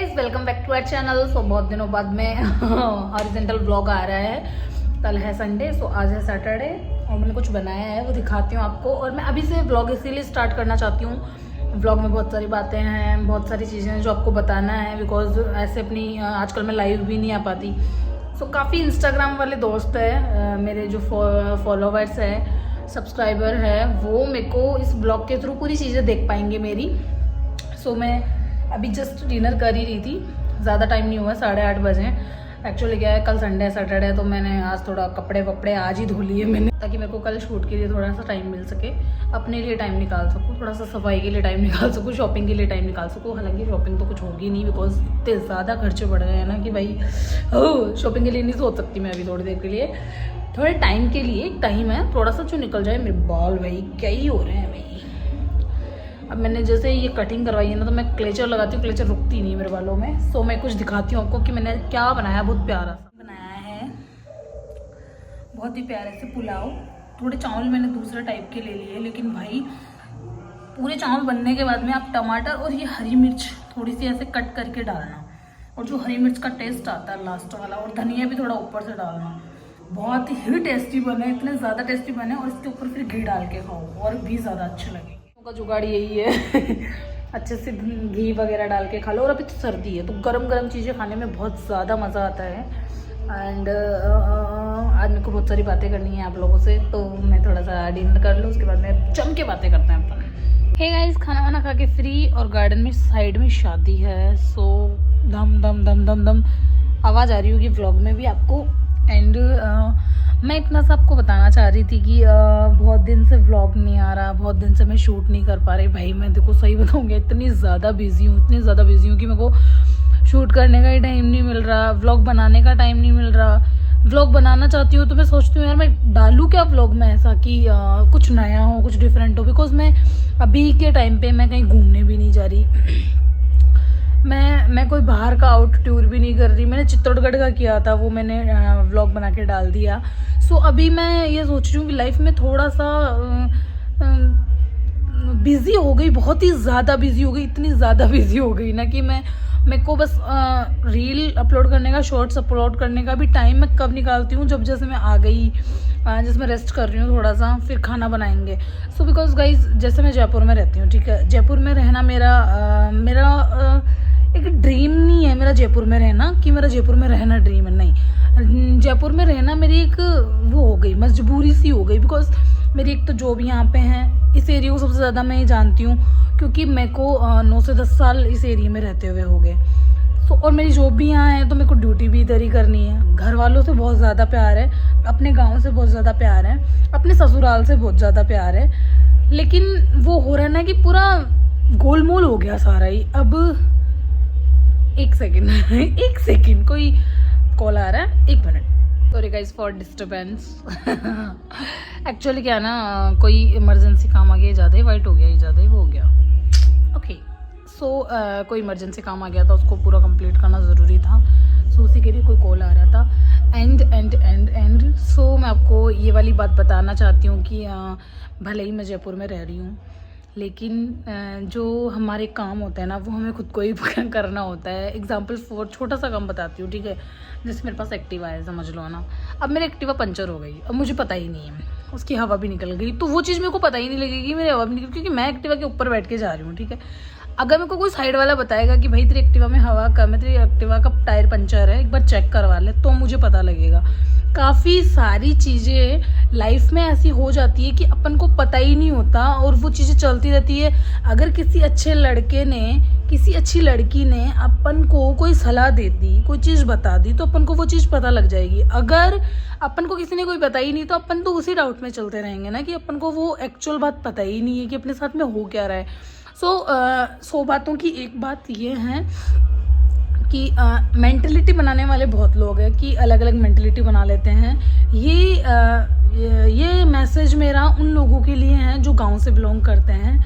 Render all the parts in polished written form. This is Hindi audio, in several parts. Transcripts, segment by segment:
Guys welcome back to our channel. So बहुत दिनों बाद में हॉरिजॉन्टल व्लॉग आ रहा है। कल है संडे, सो आज है सैटरडे और मैंने कुछ बनाया है, वो दिखाती हूँ आपको। और मैं अभी से व्लॉग इसीलिए स्टार्ट करना चाहती हूँ। व्लॉग में बहुत सारी बातें हैं, बहुत सारी चीज़ें हैं जो आपको बताना है, बिकॉज ऐसे अपनी आजकल मैं लाइव भी नहीं आ पाती। सो काफ़ी इंस्टाग्राम वाले दोस्त है मेरे, जो फॉलोवर्स है, सब्सक्राइबर है, वो मेरे को इस ब्लॉग के थ्रू पूरी चीज़ें देख पाएंगे मेरी। सो मैं अभी जस्ट डिनर कर ही रही थी, ज़्यादा टाइम नहीं हुआ, 8:30 बजे। एक्चुअली क्या है, कल संडे सैटरडे, तो मैंने आज थोड़ा कपड़े वपड़े आज ही धो लिए मैंने, ताकि मेरे को कल शूट के लिए थोड़ा सा टाइम मिल सके, अपने लिए टाइम निकाल सकूँ, थोड़ा सा सफाई के लिए टाइम निकाल सकूँ, शॉपिंग के लिए टाइम निकाल सकूँ। हालांकि शॉपिंग तो कुछ होगी नहीं, बिकॉज इतने ज़्यादा खर्चे बढ़ गए हैं ना कि भाई शॉपिंग के लिए नहीं सोच सकती मैं अभी थोड़ी देर के लिए। थोड़े टाइम के लिए टाइम है, थोड़ा सा जो निकल जाए। मेरे बाल भाई क्या ही हो रहे हैं भाई। अब मैंने जैसे ये कटिंग करवाई है ना, तो मैं क्लेचर लगाती हूँ, क्लेचर रुकती नहीं मेरे बालों में। सो मैं कुछ दिखाती हूँ आपको कि मैंने क्या बनाया। बहुत प्यारा सा बनाया है, बहुत ही प्यारे से पुलाव। थोड़े चावल मैंने दूसरे टाइप के ले लिए, लेकिन भाई पूरे चावल बनने के बाद में आप टमाटर और ये हरी मिर्च थोड़ी सी ऐसे कट करके डालना, और जो हरी मिर्च का टेस्ट आता है लास्ट वाला, और धनिया भी थोड़ा ऊपर से डालना। बहुत ही टेस्टी बने, इतने ज़्यादा टेस्टी बने, और इसके ऊपर फिर घी डाल के खाओ और भी ज़्यादा अच्छे लगे। का जुगाड़ यही है अच्छे से घी वगैरह डाल के खा लो। और अभी तो सर्दी है, तो गरम गरम चीज़ें खाने में बहुत ज़्यादा मज़ा आता है। एंड आज मेरे को बहुत सारी बातें करनी है आप लोगों से, तो मैं थोड़ा सा डिनर कर लूँ, उसके बाद में जम के बातें करते हैं अपन। हे गाइस, खाना वाना खा के फ्री, और गार्डन में साइड में शादी है। सो दम दम दम दम दम आवाज़ आ रही होगी व्लॉग में भी आपको। एंड मैं इतना सा आपको बताना चाह रही थी कि बहुत दिन से व्लॉग नहीं आ रहा, बहुत दिन से मैं शूट नहीं कर पा रही। भाई मैं देखो सही बताऊँगी, इतनी ज़्यादा बिजी हूँ, इतनी ज़्यादा बिजी हूँ कि मेरे को शूट करने का ही टाइम नहीं मिल रहा, व्लॉग बनाने का टाइम नहीं मिल रहा। व्लॉग बनाना चाहती हूँ तो मैं सोचती हूँ यार मैं डालूँ क्या व्लॉग में ऐसा कि कुछ नया हो, कुछ डिफरेंट हो। बिकॉज मैं अभी के टाइम पे मैं कहीं घूमने भी नहीं जा रही मैं कोई बाहर का आउट टूर भी नहीं कर रही। मैंने चित्तौड़गढ़ का किया था, वो मैंने व्लॉग बना के डाल दिया। सो अभी मैं ये सोच रही हूँ कि लाइफ में थोड़ा सा बिज़ी हो गई, बहुत ही ज़्यादा बिज़ी हो गई, इतनी ज़्यादा बिज़ी हो गई ना कि मेरे को बस रील अपलोड करने का, शॉर्ट्स अपलोड करने का भी टाइम मैं कब निकालती हूँ, जब जैसे मैं आ गई, जैसे मैं रेस्ट कर रही हूँ थोड़ा सा, फिर खाना बनाएंगे। सो बिकॉज गाइज जैसे मैं जयपुर में रहती हूँ, ठीक है, जयपुर में रहना मेरा एक ड्रीम नहीं है मेरा जयपुर में रहना, कि मेरा जयपुर में रहना ड्रीम है, नहीं। जयपुर में रहना मेरी एक वो हो गई, मजबूरी सी हो गई। बिकॉज मेरी एक तो जॉब यहाँ पे है, इस एरिया को सबसे ज़्यादा मैं ही जानती हूँ, क्योंकि मेरे को 9 से 10 साल इस एरिया में रहते हुए हो गए। सो और मेरी जॉब भी यहाँ है, तो मेरे को ड्यूटी भी इधर ही करनी है। घर वालों से बहुत ज़्यादा प्यार है, अपने गाँव से बहुत ज़्यादा प्यार है, अपने ससुराल से बहुत ज़्यादा प्यार है, लेकिन वो हो रहा है ना कि पूरा गोलमोल हो गया सारा ही। अब एक सेकेंड कोई कॉल आ रहा है, 1 minute. Sorry guys for disturbance. Actually क्या है ना, कोई इमरजेंसी काम आ गया, ज़्यादा ही वाइट हो गया, ज़्यादा ही वो हो गया। ओके, सो कोई इमरजेंसी काम आ गया था, उसको पूरा कंप्लीट करना ज़रूरी था। सो उसी के लिए कोई कॉल आ रहा था। एंड सो मैं आपको ये वाली बात बताना चाहती हूँ कि भले ही मैं जयपुर में रह रही हूँ, लेकिन जो हमारे काम होते हैं ना, वो हमें खुद को ही करना होता है। एग्जाम्पल फॉर छोटा सा काम बताती हूँ, ठीक है। जैसे मेरे पास एक्टिवा है, समझ लो ना, अब मेरी एक्टिवा पंचर हो गई, अब मुझे पता ही नहीं है, उसकी हवा भी निकल गई, तो वो चीज़ मेरे को पता ही नहीं लगेगी मेरी हवा भी निकल, क्योंकि मैं एक्टिवा के ऊपर बैठ के जा रही हूँ, ठीक है। अगर मेरे को कोई साइड वाला बताएगा कि भाई तेरी एक्टिवा में हवा कम है, तेरी एक्टिवा का टायर पंचर है, एक बार चेक करवा ले, तो मुझे पता लगेगा। काफ़ी सारी चीज़ें लाइफ में ऐसी हो जाती है कि अपन को पता ही नहीं होता, और वो चीज़ें चलती रहती है। अगर किसी अच्छे लड़के ने, किसी अच्छी लड़की ने अपन को कोई सलाह दे दी, कोई चीज़ बता दी, तो अपन को वो चीज़ पता लग जाएगी। अगर अपन को किसी ने कोई बताई नहीं, तो अपन तो उसी डाउट में चलते रहेंगे ना, कि अपन को वो एक्चुअल बात पता ही नहीं है कि अपने साथ में हो क्या रहा है। सो बातों की एक बात ये है कि मेंटलिटी बनाने वाले बहुत लोग हैं, कि अलग अलग मेंटलिटी बना लेते हैं। ये मैसेज मेरा उन लोगों के लिए है जो गांव से बिलोंग करते हैं।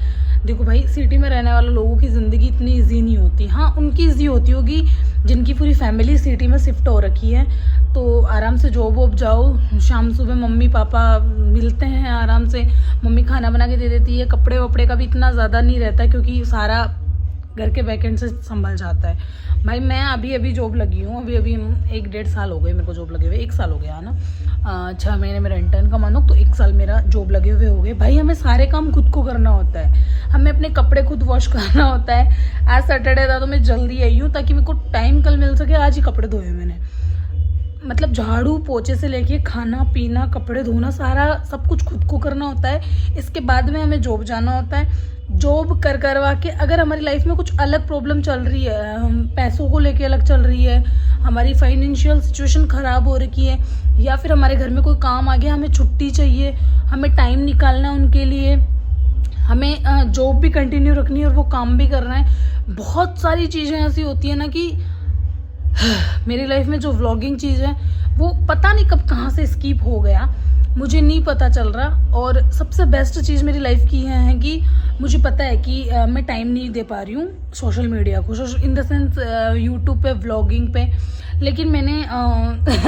देखो भाई, सिटी में रहने वाले लोगों की ज़िंदगी इतनी ईजी नहीं होती। हाँ, उनकी ईजी होती होगी जिनकी पूरी फैमिली सिटी में शिफ्ट हो रखी है, तो आराम से जॉब वॉब जाओ, शाम सुबह मम्मी पापा मिलते हैं आराम से, मम्मी खाना बना के दे देती है, कपड़े वपड़े का भी इतना ज़्यादा नहीं रहता, क्योंकि सारा घर के बैकेंड से संभल जाता है। भाई मैं अभी जॉब लगी हूँ, अभी 1-1.5 साल हो गए मेरे को जॉब लगे हुए, 1 साल हो गया है ना, 6 महीने मेरा इंटर्न का मानो तो 1 साल मेरा जॉब लगे हुए हो गए। भाई हमें सारे काम खुद को करना होता है, हमें अपने कपड़े खुद वॉश करना होता है। आज सैटरडे था तो मैं जल्दी आई हूँ ताकि मेरे को टाइम कल मिल सके। आज ही कपड़े धोए मैंने, मतलब झाड़ू पोछे से लेके खाना पीना कपड़े धोना सारा सब कुछ खुद को करना होता है। इसके बाद में हमें जॉब जाना होता है। जॉब करवा के अगर हमारी लाइफ में कुछ अलग प्रॉब्लम चल रही है, हम पैसों को लेके अलग चल रही है, हमारी फाइनेंशियल सिचुएशन ख़राब हो रखी है, या फिर हमारे घर में कोई काम आ गया, हमें छुट्टी चाहिए, हमें टाइम निकालना है उनके लिए, हमें जॉब भी कंटिन्यू रखनी है और वो काम भी करना है। बहुत सारी चीज़ें ऐसी होती है ना कि मेरी लाइफ में जो व्लॉगिंग चीज़ है वो पता नहीं कब कहाँ से स्किप हो गया, मुझे नहीं पता चल रहा। और सबसे बेस्ट चीज़ मेरी लाइफ की है कि मुझे पता है कि मैं टाइम नहीं दे पा रही हूँ सोशल मीडिया को, इन द सेंस यूट्यूब पे व्लॉगिंग पे। लेकिन मैंने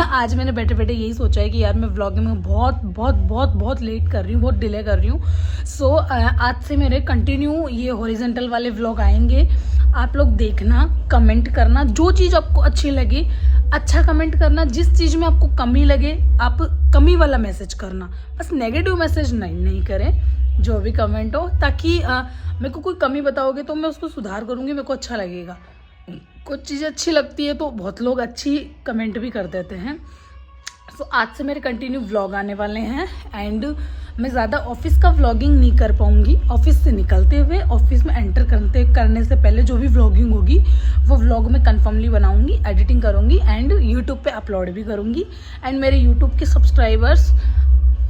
आज मैंने बैठे बैठे यही सोचा है कि यार मैं व्लॉगिंग में बहुत लेट कर रही हूँ, बहुत डिले कर रही हूँ। सो आज से मेरे कंटिन्यू ये हॉरिजॉन्टल वाले व्लॉग आएंगे। आप लोग देखना, कमेंट करना, जो चीज़ आपको अच्छी लगे अच्छा कमेंट करना, जिस चीज़ में आपको कमी लगे आप कमी वाला मैसेज करना, बस नेगेटिव मैसेज नहीं करें जो भी कमेंट हो, ताकि मेरे को कोई कमी बताओगे तो मैं उसको सुधार करूँगी, मेरे को अच्छा लगेगा। कुछ चीज़ें अच्छी लगती है तो बहुत लोग अच्छी कमेंट भी कर देते हैं। सो आज से मेरे कंटिन्यू व्लॉग आने वाले हैं एंड मैं ज़्यादा ऑफिस का व्लॉगिंग नहीं कर पाऊँगी। ऑफिस से निकलते हुए ऑफिस में एंटर करने से पहले जो भी व्लॉगिंग होगी वो व्लॉग मैं कन्फर्मली बनाऊँगी, एडिटिंग करूँगी एंड यूट्यूब पे अपलोड भी करूँगी। एंड मेरे यूट्यूब के सब्सक्राइबर्स,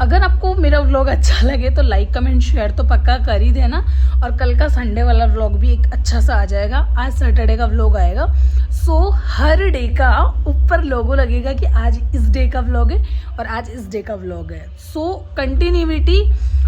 अगर आपको मेरा व्लॉग अच्छा लगे तो लाइक कमेंट शेयर तो पक्का कर ही देना। और कल का संडे वाला व्लॉग भी एक अच्छा सा आ जाएगा, आज सैटरडे का व्लॉग आएगा। सो हर डे का ऊपर लोगो लगेगा कि आज इस डे का व्लॉग है और आज इस डे का व्लॉग है। सो कंटिन्यूटी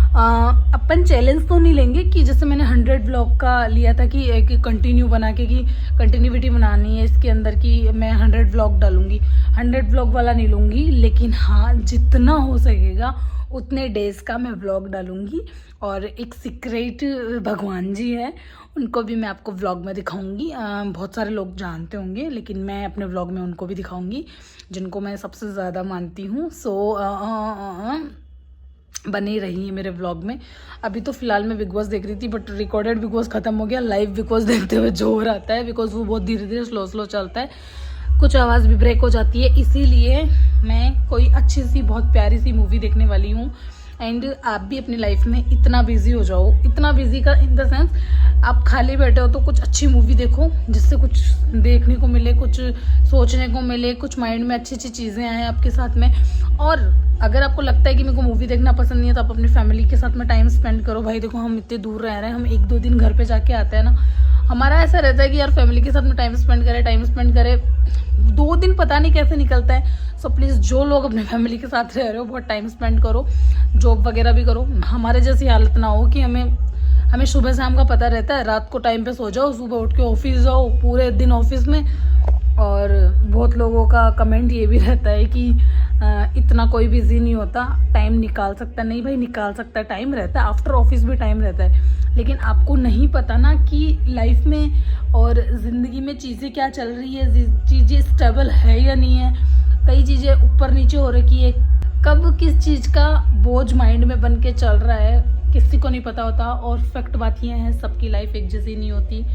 अपन चैलेंज तो नहीं लेंगे कि जैसे मैंने 100 व्लॉग का लिया था कि एक कंटिन्यू बना के कि कंटिन्यूटी बनानी है इसके अंदर कि मैं 100 व्लॉग डालूंगी, 100 व्लॉग वाला नहीं लूँगी। लेकिन हाँ, जितना हो सकेगा उतने डेज़ का मैं व्लॉग डालूंगी। और एक सीक्रेट भगवान जी है, उनको भी मैं आपको व्लॉग में दिखाऊंगी। बहुत सारे लोग जानते होंगे लेकिन मैं अपने व्लॉग में उनको भी दिखाऊंगी जिनको मैं सबसे ज़्यादा मानती हूँ। सो बनी रही है मेरे व्लॉग में। अभी तो फिलहाल मैं बिग बॉस देख रही थी बट रिकॉर्डेड बिग बॉस ख़त्म हो गया। लाइव बिग बॉस देखते हुए जोर आता है बिकॉज वो बहुत धीरे धीरे स्लो चलता है, कुछ आवाज़ भी ब्रेक हो जाती है। इसीलिए मैं कोई अच्छी सी बहुत प्यारी सी मूवी देखने वाली हूँ। एंड आप भी अपनी लाइफ में इतना बिजी हो जाओ, इतना बिजी का इन द सेंस आप खाली बैठे हो तो कुछ अच्छी मूवी देखो जिससे कुछ देखने को मिले, कुछ सोचने को मिले, कुछ माइंड में अच्छी अच्छी चीज़ें आएँ आपके साथ में। और अगर आपको लगता है कि मेरे को मूवी देखना पसंद नहीं है तो आप अपनी फैमिली के साथ में टाइम स्पेंड करो। भाई देखो, हम इतने दूर रह रहे हैं, हम 1-2 दिन घर पे जाके आते हैं ना, हमारा ऐसा रहता है कि यार फैमिली के साथ में टाइम स्पेंड करें। 2 दिन पता नहीं कैसे निकलता है। सो प्लीज़ जो लोग अपने फैमिली के साथ रह रहे हो बहुत टाइम स्पेंड करो, जॉब वगैरह भी करो। हमारे जैसी हालत ना हो कि हमें सुबह शाम का पता रहता है, रात को टाइम पे सो जाओ, सुबह उठ के ऑफिस जाओ, पूरे दिन ऑफिस में। और बहुत लोगों का कमेंट ये भी रहता है कि इतना कोई बिजी नहीं होता, टाइम निकाल सकता। नहीं भाई, निकाल सकता, टाइम रहता है, आफ्टर ऑफिस भी टाइम रहता है। लेकिन आपको नहीं पता ना कि लाइफ में और ज़िंदगी में चीज़ें क्या चल रही है, चीज़ें स्टेबल है या नहीं है, कई चीज़ें ऊपर नीचे हो रखी है, कब किस चीज़ का बोझ माइंड में बन के चल रहा है किसी को नहीं पता होता। और फैक्ट बात ये है, सबकी लाइफ एक जैसी नहीं होती।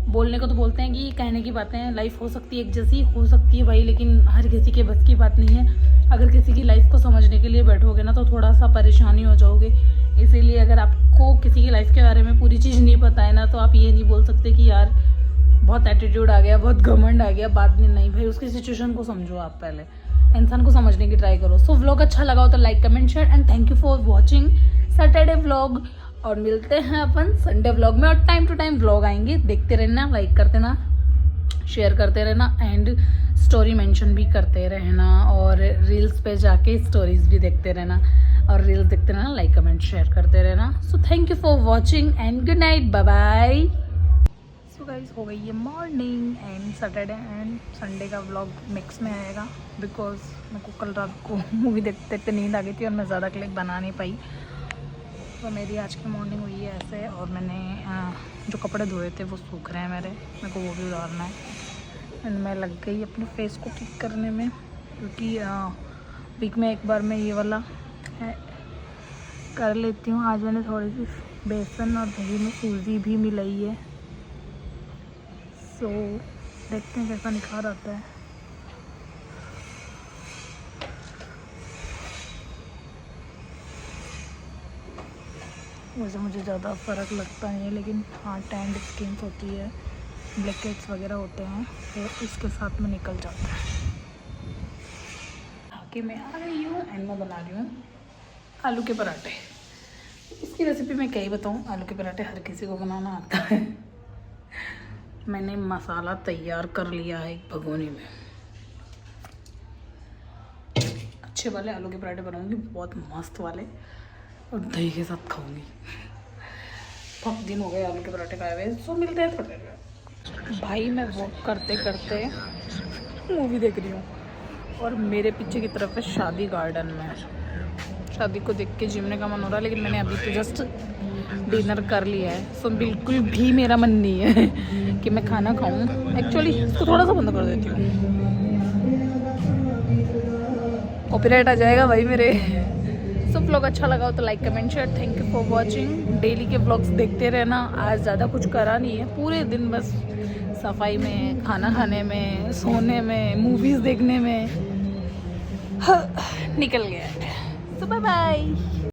बोलने को तो बोलते हैं कि कहने की बातें हैं, लाइफ हो सकती है एक जैसी, हो सकती है भाई, लेकिन हर किसी के बस की बात नहीं है। अगर किसी की लाइफ को समझने के लिए बैठोगे ना तो थोड़ा सा परेशानी हो जाओगे। इसीलिए अगर आपको किसी की लाइफ के बारे में पूरी चीज़ नहीं पता है ना तो आप ये नहीं बोल सकते कि यार बहुत एटीट्यूड आ गया, बहुत घमंड आ गया, बात नहीं भाई, उसकी सिचुएशन को समझो। आप पहले इंसान को समझने की ट्राई करो। सो व्लॉग अच्छा लगा हो तो like comment share and thank you for watching Saturday vlog. और मिलते हैं अपन संडे व्लॉग में और टाइम टू टाइम व्लॉग आएंगे, देखते रहना, लाइक करते रहना, शेयर करते रहना एंड स्टोरी मेंशन भी करते रहना। और रील्स पे जाके स्टोरीज भी देखते रहना और रील्स देखते रहना, लाइक कमेंट शेयर करते रहना। So thank you for watching and good night, bye bye. So guys, हो गई है morning and Saturday and Sunday का व्लॉग मिक्स में आएगा बिकॉज मेरे को कल रात को मूवी देखते देखते नींद आ गई थी और मैं ज़्यादा क्लिप बना नहीं पाई। तो मेरी आज की मॉर्निंग हुई है है ऐसे। और मैंने जो कपड़े धोए थे वो सूख रहे हैं मेरे को वो भी उतारना है। एंड मैं लग गई अपने फेस को ठीक करने में, क्योंकि वीक में एक बार मैं ये वाला कर लेती हूँ। आज मैंने थोड़ी सी बेसन और दही में सूजी भी मिलाई है। सो देखते हैं कैसा निखार आता है। वैसे मुझे ज़्यादा फ़र्क लगता नहीं है, लेकिन हाँ टैंड स्किन होती है, ब्लैकेट्स वगैरह होते हैं, तो इसके साथ में निकल जाता है। आके मैं आ रही हूँ एंड मैं बना रही हूँ आलू के पराठे। इसकी रेसिपी मैं क्या ही बताऊँ, आलू के पराठे हर किसी को बनाना आता है। मैंने मसाला तैयार कर लिया है एक भगोनी में। अच्छे वाले आलू के पराठे बनाऊंगी, बहुत मस्त वाले, और दही के साथ खाऊंगी। बहुत दिन हो गए आलू के पराठे खाए हुए। सो मिलते हैं थोड़े देर। भाई मैं वॉक करते करते मूवी देख रही हूँ, और मेरे पीछे की तरफ है शादी गार्डन में। शादी को देख के जिमने का मन हो रहा है, लेकिन मैंने अभी तो जस्ट डिनर कर लिया है। सो बिल्कुल भी मेरा मन नहीं है कि मैं खाना खाऊं। एक्चुअली इसको थोड़ा सा बंद कर देती हूँ, कॉपीराइट आ जाएगा भाई मेरे। सो व्लॉग अच्छा लगा हो तो like comment share. Thank you for watching. Daily के व्लॉग्स देखते रहना। आज ज़्यादा कुछ करा नहीं है, पूरे दिन बस सफाई में, खाना खाने में, सोने में, मूवीज़ देखने में निकल गया है। सो बाय बाय।